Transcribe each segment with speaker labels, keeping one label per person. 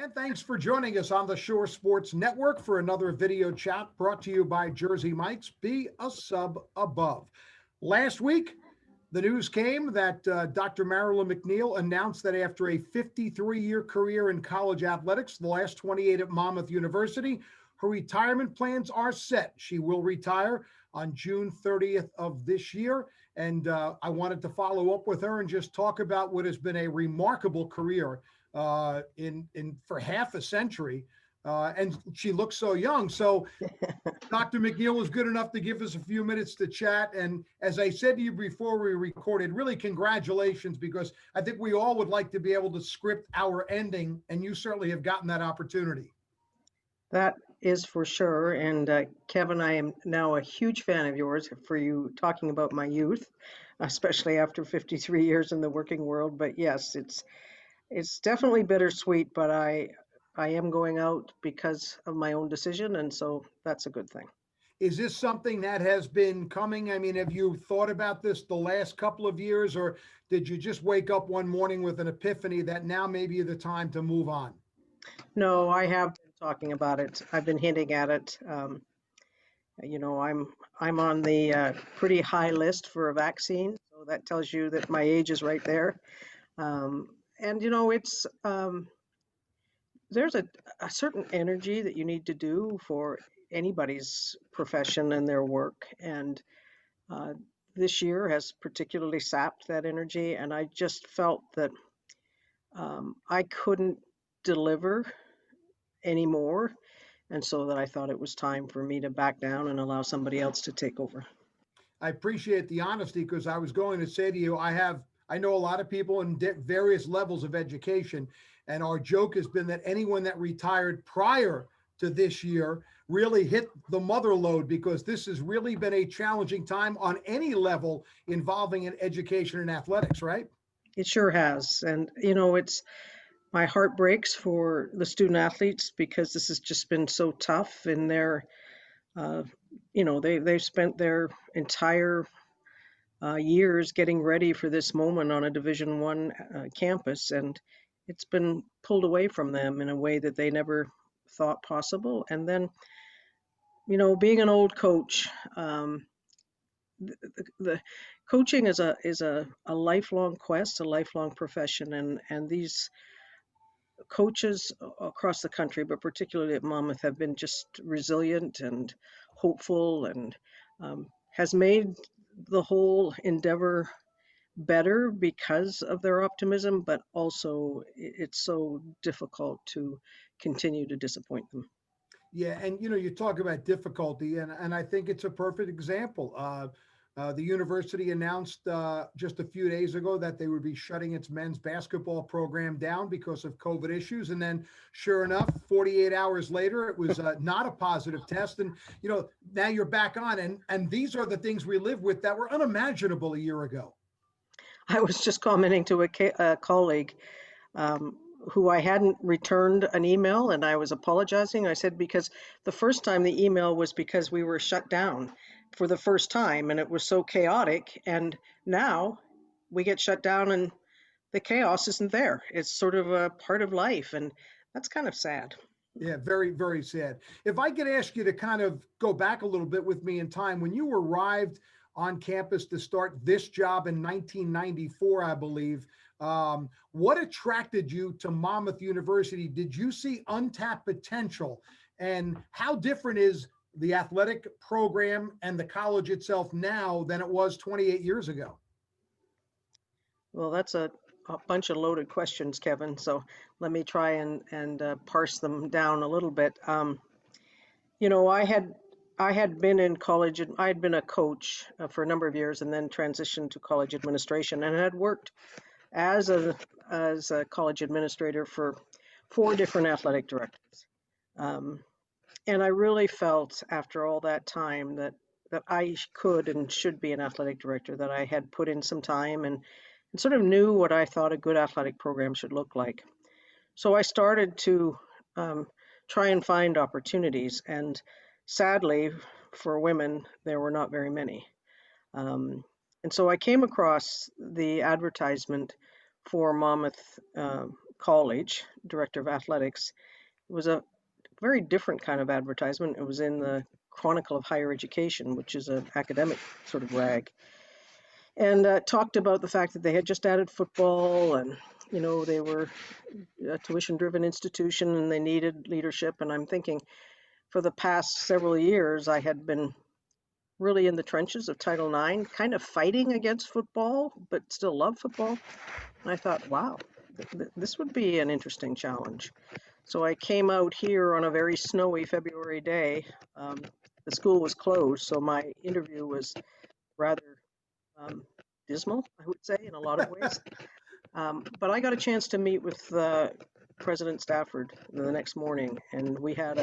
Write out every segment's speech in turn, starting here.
Speaker 1: And thanks for joining us on the Shore Sports Network for another video chat brought to you by Jersey Mike's. Be a sub above. Last week, the news came that Dr. Marilyn McNeil announced that after a 53-year career in college athletics, the last 28 at Monmouth University, her retirement plans are set. She will retire on June 30th of this year. And I wanted to follow up with her and just talk about what has been a remarkable career in for half a century. And she looks so young. So Dr. McNeil was good enough to give us a few minutes to chat. And as I said to you before we recorded, really congratulations, because I think we all would like to be able to script our ending, and you certainly have gotten that opportunity.
Speaker 2: That is for sure. And Kevin, I am now a huge fan of yours for you talking about my youth, especially after 53 years in the working world. But yes, it's definitely bittersweet, but I am going out because of my own decision, and so that's a good thing.
Speaker 1: Is this something that has been coming? I mean, have you thought about this the last couple of years, or did you just wake up one morning with an epiphany that now may be the time to move on?
Speaker 2: No, I have been talking about it. I've been hinting at it. I'm on the pretty high list for a vaccine, so that tells you that my age is right there. And it's there's a certain energy that you need to do for anybody's profession and their work, and this year has particularly sapped that energy, and I just felt that I couldn't deliver anymore, and so that I thought it was time for me to back down and allow somebody else to take over.
Speaker 1: I appreciate the honesty, because I was going to say to you, I know a lot of people in various levels of education, and our joke has been that anyone that retired prior to this year really hit the mother load, because this has really been a challenging time on any level involving in education and athletics, right?
Speaker 2: It sure has. And, it's my heart breaks for the student athletes, because this has just been so tough in their, they've spent their entire years getting ready for this moment on a Division I campus, and it's been pulled away from them in a way that they never thought possible. And then, being an old coach, the coaching is a lifelong quest, a lifelong profession, and these coaches across the country, but particularly at Monmouth, have been just resilient and hopeful, and has made the whole endeavor better because of their optimism, but also it's so difficult to continue to disappoint them.
Speaker 1: Yeah, and you talk about difficulty, and I think it's a perfect example. The university announced just a few days ago that they would be shutting its men's basketball program down because of COVID issues. And then sure enough, 48 hours later, it was not a positive test. And, now you're back on. And these are the things we live with that were unimaginable a year ago.
Speaker 2: I was just commenting to a colleague who I hadn't returned an email, and I was apologizing. I said, because the first time the email was because we were shut down for the first time, and it was so chaotic, and now we get shut down and the chaos isn't there. It's sort of a part of life, and that's kind of sad.
Speaker 1: Yeah, very, very sad. If I could ask you to kind of go back a little bit with me in time, when you arrived on campus to start this job in 1994, I believe, what attracted you to Monmouth University? Did you see untapped potential? And how different is the athletic program and the college itself now than it was 28 years ago?
Speaker 2: Well, that's a bunch of loaded questions, Kevin. So let me try and parse them down a little bit. I had been in college, and I had been a coach for a number of years, and then transitioned to college administration, and had worked as a college administrator for 4 different athletic directors. And I really felt after all that time that I could and should be an athletic director, that I had put in some time and sort of knew what I thought a good athletic program should look like. So I started to try and find opportunities, and sadly for women, there were not very many. And so I came across the advertisement for Monmouth college, director of athletics. It was a very different kind of advertisement. It was in the Chronicle of Higher Education, which is an academic sort of rag, and talked about the fact that they had just added football, and they were a tuition-driven institution and they needed leadership. And I'm thinking, for the past several years, I had been really in the trenches of Title IX, kind of fighting against football, but still love football. And I thought, wow, this would be an interesting challenge. So I came out here on a very snowy February day. The school was closed, so my interview was rather dismal, I would say, in a lot of ways. But I got a chance to meet with President Stafford the next morning, and we had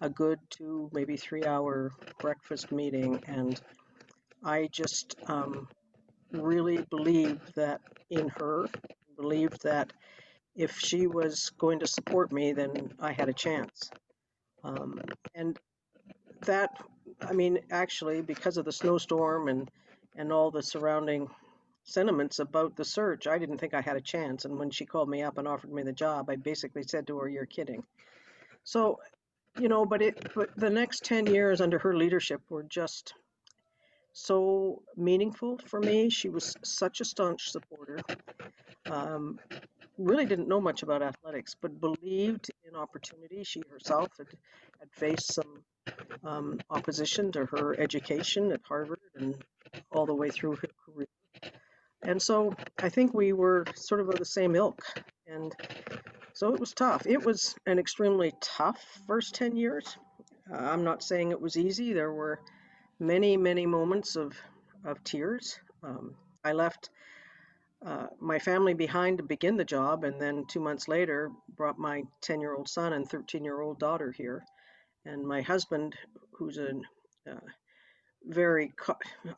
Speaker 2: a good 2, maybe 3 hour breakfast meeting. And I just really believed that in her, believed that if she was going to support me, then I had a chance. And that, I mean, actually, because of the snowstorm and all the surrounding sentiments about the search, I didn't think I had a chance. And when she called me up and offered me the job, I basically said to her, "You're kidding." So, but the next 10 years under her leadership were just so meaningful for me. She was such a staunch supporter. Really didn't know much about athletics, but believed in opportunity. She herself had faced some opposition to her education at Harvard and all the way through her career. And so I think we were sort of the same ilk. And so it was tough. It was an extremely tough first 10 years. I'm not saying it was easy. There were many, many moments of tears. I left my family behind to begin the job, and then 2 months later brought my 10-year-old son and 13-year-old daughter here. And my husband, who's a very,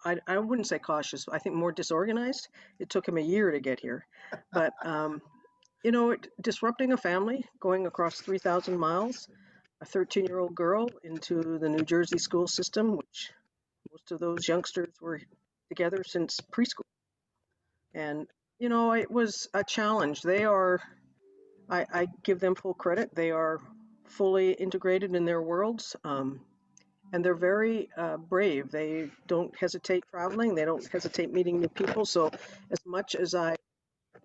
Speaker 2: I wouldn't say cautious, I think more disorganized. It took him a year to get here. But, disrupting a family, going across 3,000 miles, a 13-year-old girl into the New Jersey school system, which most of those youngsters were together since preschool. And, it was a challenge. I give them full credit. They are fully integrated in their worlds. And they're very brave. They don't hesitate traveling. They don't hesitate meeting new people. So as much as I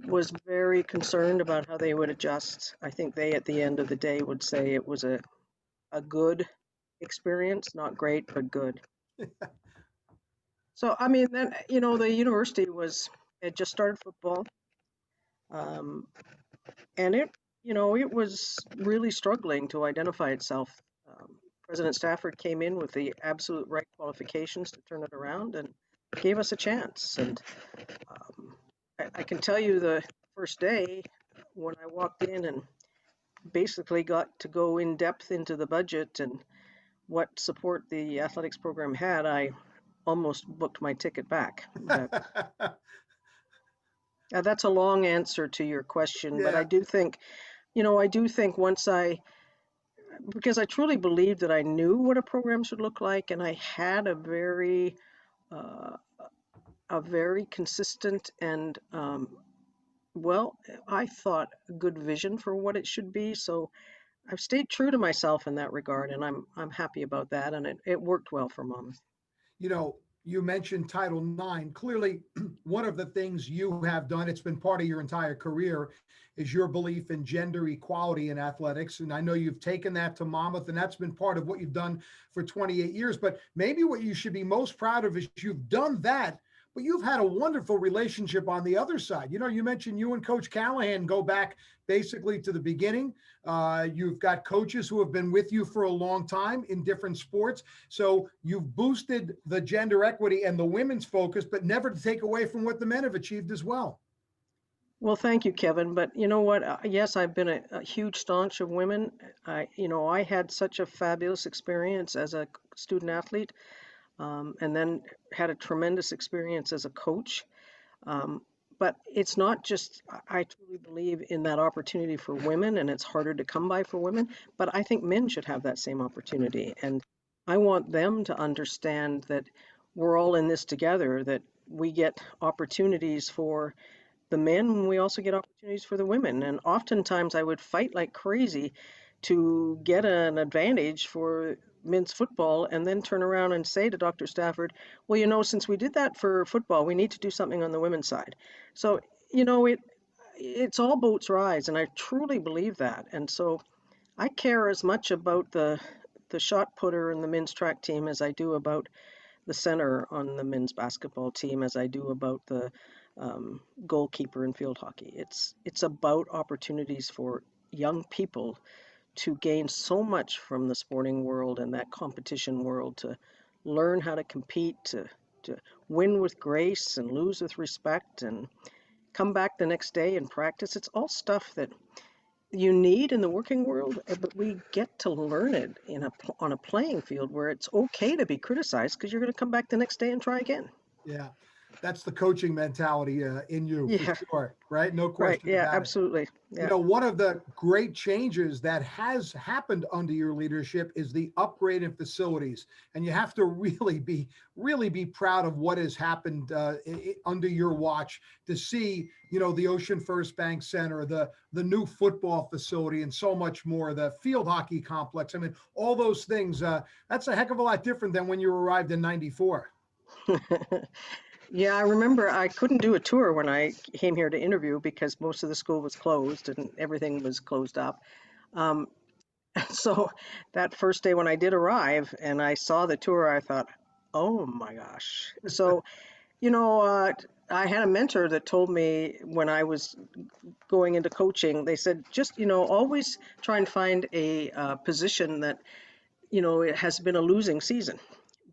Speaker 2: was very concerned about how they would adjust, I think they, at the end of the day, would say it was a good experience, not great, but good. So, I mean, then, the university had just started football. And it was really struggling to identify itself. President Stafford came in with the absolute right qualifications to turn it around and gave us a chance. And I can tell you, the first day when I walked in and basically got to go in depth into the budget and what support the athletics program had, I almost booked my ticket back. But, that's a long answer to your question, but
Speaker 1: Yeah.
Speaker 2: I do think, because I truly believed that I knew what a program should look like, and I had a very consistent and I thought a good vision for what it should be. So I've stayed true to myself in that regard, and I'm happy about that, and it worked well for Monmouth.
Speaker 1: You mentioned Title IX. Clearly, one of the things you have done, it's been part of your entire career, is your belief in gender equality in athletics. And I know you've taken that to Monmouth, and that's been part of what you've done for 28 years. But maybe what you should be most proud of is you've done that, but you've had a wonderful relationship on the other side. You mentioned you and Coach Callahan go back basically to the beginning. You've got coaches who have been with you for a long time in different sports. So you've boosted the gender equity and the women's focus, but never to take away from what the men have achieved as well.
Speaker 2: Well, thank you, Kevin. But you know what? Yes, I've been a huge staunch of women. I had such a fabulous experience as a student athlete, and then had a tremendous experience as a coach. But it's not just, I truly believe in that opportunity for women, and it's harder to come by for women, but I think men should have that same opportunity. And I want them to understand that we're all in this together, that we get opportunities for the men, we also get opportunities for the women. And oftentimes I would fight like crazy to get an advantage for men's football and then turn around and say to Dr. Stafford, well, since we did that for football, we need to do something on the women's side. So, it's all boats rise, and I truly believe that. And so I care as much about the shot putter and the men's track team as I do about the center on the men's basketball team as I do about the goalkeeper in field hockey. It's about opportunities for young people to gain so much from the sporting world and that competition world, to learn how to compete, to win with grace and lose with respect and come back the next day and practice. It's all stuff that you need in the working world, but we get to learn it on a playing field where it's okay to be criticized because you're going to come back the next day and try again.
Speaker 1: Yeah, that's the coaching mentality in you for
Speaker 2: Yeah,
Speaker 1: sure, right? No
Speaker 2: right.
Speaker 1: question
Speaker 2: Yeah,
Speaker 1: about it.
Speaker 2: absolutely. Yeah.
Speaker 1: One of the great changes that has happened under your leadership is the upgrade in facilities, and you have to really be proud of what has happened under your watch to see, the Ocean First Bank Center, the new football facility, and so much more. The field hockey complex. I mean, all those things. That's a heck of a lot different than when you arrived in '94.
Speaker 2: Yeah, I remember I couldn't do a tour when I came here to interview because most of the school was closed and everything was closed up. Um, so that first day when I did arrive and I saw the tour, I thought, oh my gosh. So, you know, uh, I had a mentor that told me when I was going into coaching, they said, just, always try and find a position that, it has been a losing season,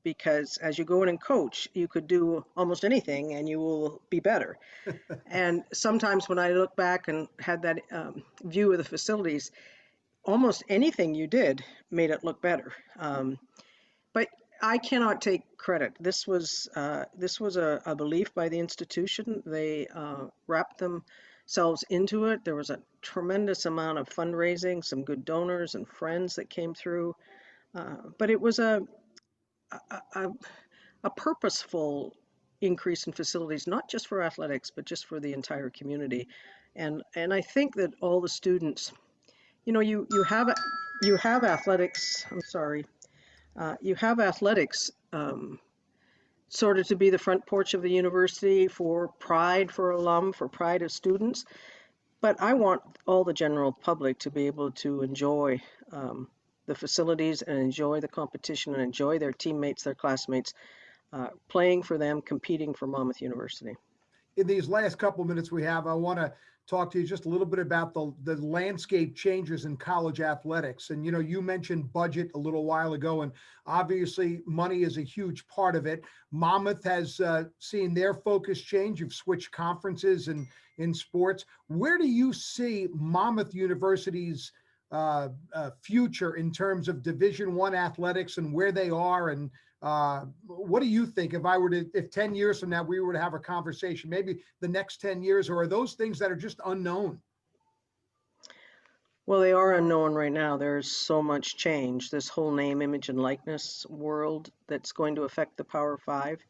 Speaker 2: because as you go in and coach, you could do almost anything and you will be better. And sometimes when I look back and had that view of the facilities, almost anything you did made it look better. But I cannot take credit. This was a belief by the institution. They wrapped themselves into it. There was a tremendous amount of fundraising, some good donors and friends that came through. But it was a, a purposeful increase in facilities, not just for athletics, but just for the entire community. And I think that all the students, you have athletics. I'm sorry, you have athletics sort of to be the front porch of the university for pride for alum, for pride of students. But I want all the general public to be able to enjoy the facilities and enjoy the competition and enjoy their teammates, their classmates, playing for them, competing for Monmouth University.
Speaker 1: In these last couple minutes we have, I want to talk to you just a little bit about the landscape changes in college athletics. And you mentioned budget a little while ago, and obviously money is a huge part of it. Monmouth has seen their focus change. You've switched conferences and in sports. Where do you see Monmouth University's future in terms of Division I athletics and where they are? And what do you think if 10 years from now we were to have a conversation, maybe the next 10 years, or are those things that are just unknown?
Speaker 2: Well, they are unknown right now. There's so much change. This whole name, image, and likeness world that's going to affect the Power Five.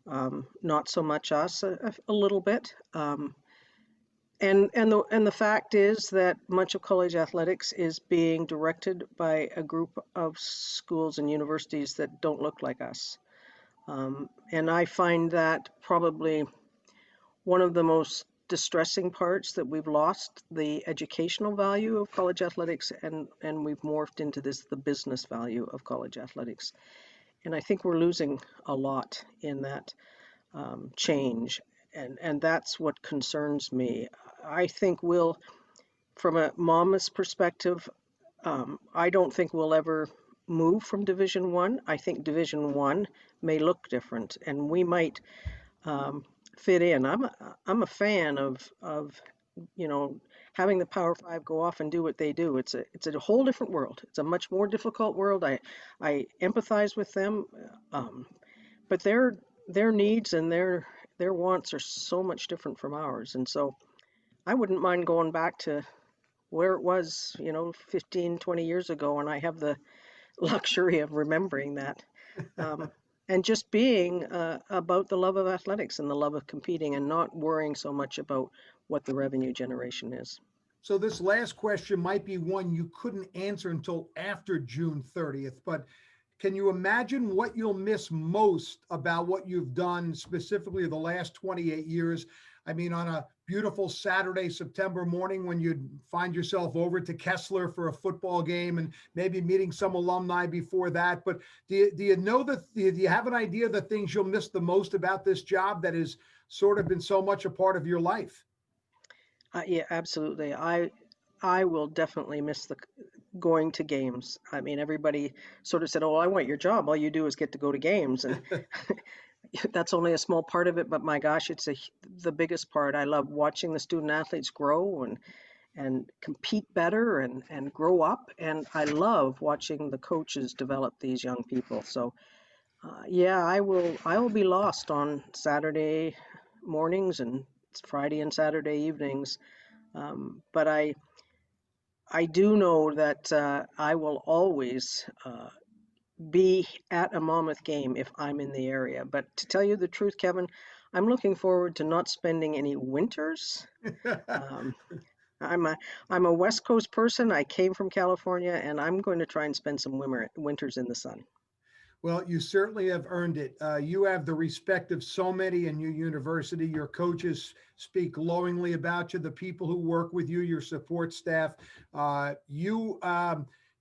Speaker 2: Not so much us, a little bit. And the fact is that much of college athletics is being directed by a group of schools and universities that don't look like us. And I find that probably one of the most distressing parts, that we've lost the educational value of college athletics, and we've morphed into the business value of college athletics. And I think we're losing a lot in that change. And that's what concerns me. I think from a Monmouth's perspective, I don't think we'll ever move from Division One. I think Division One may look different, and we might fit in. I'm a fan of having the Power Five go off and do what they do. It's a whole different world. It's a much more difficult world. I empathize with them, but their needs and their wants are so much different from ours, and so I wouldn't mind going back to where it was, 15, 20 years ago, and I have the luxury of remembering that. and just being about the love of athletics and the love of competing and not worrying so much about what the revenue generation is.
Speaker 1: So this last question might be one you couldn't answer until after June 30th, but can you imagine what you'll miss most about what you've done, specifically the last 28 years? I mean, on a beautiful Saturday, September morning, when you'd find yourself over to Kessler for a football game and maybe meeting some alumni before that. But do you know that, do you have an idea of the things you'll miss the most about this job that has sort of been so much a part of your life?
Speaker 2: Yeah, absolutely. I will definitely miss the going to games. I mean, everybody sort of said, "Oh, I want your job. All you do is get to go to games," and that's only a small part of it. But my gosh, it's the biggest part. I love watching the student athletes grow and compete better and grow up, and I love watching the coaches develop these young people. So, yeah, I will be lost on Saturday mornings and Friday and Saturday evenings. But I do know that I will always be at a Monmouth game if I'm in the area. But to tell you the truth, Kevin, I'm looking forward to not spending any winters. Um, I'm a I'm a West Coast person. I came from California, and I'm going to try and spend some winters in the sun.
Speaker 1: Well, you certainly have earned it. You have the respect of so many in your university. Your coaches speak glowingly about you. The people who work with you, your support staff.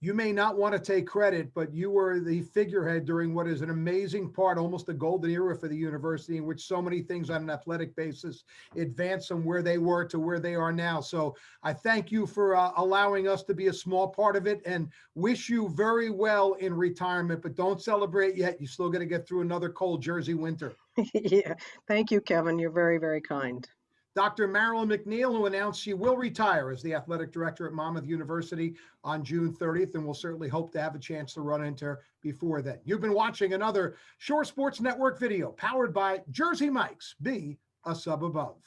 Speaker 1: You may not want to take credit, but you were the figurehead during what is an amazing part, almost a golden era for the university, in which so many things on an athletic basis advanced from where they were to where they are now. So I thank you for allowing us to be a small part of it, and wish you very well in retirement, but don't celebrate yet. You still got to get through another cold Jersey winter.
Speaker 2: Yeah, thank you, Kevin. You're very, very kind.
Speaker 1: Dr. Marilyn McNeil, who announced she will retire as the athletic director at Monmouth University on June 30th, and we'll certainly hope to have a chance to run into her before then. You've been watching another Shore Sports Network video powered by Jersey Mike's. Be a sub above.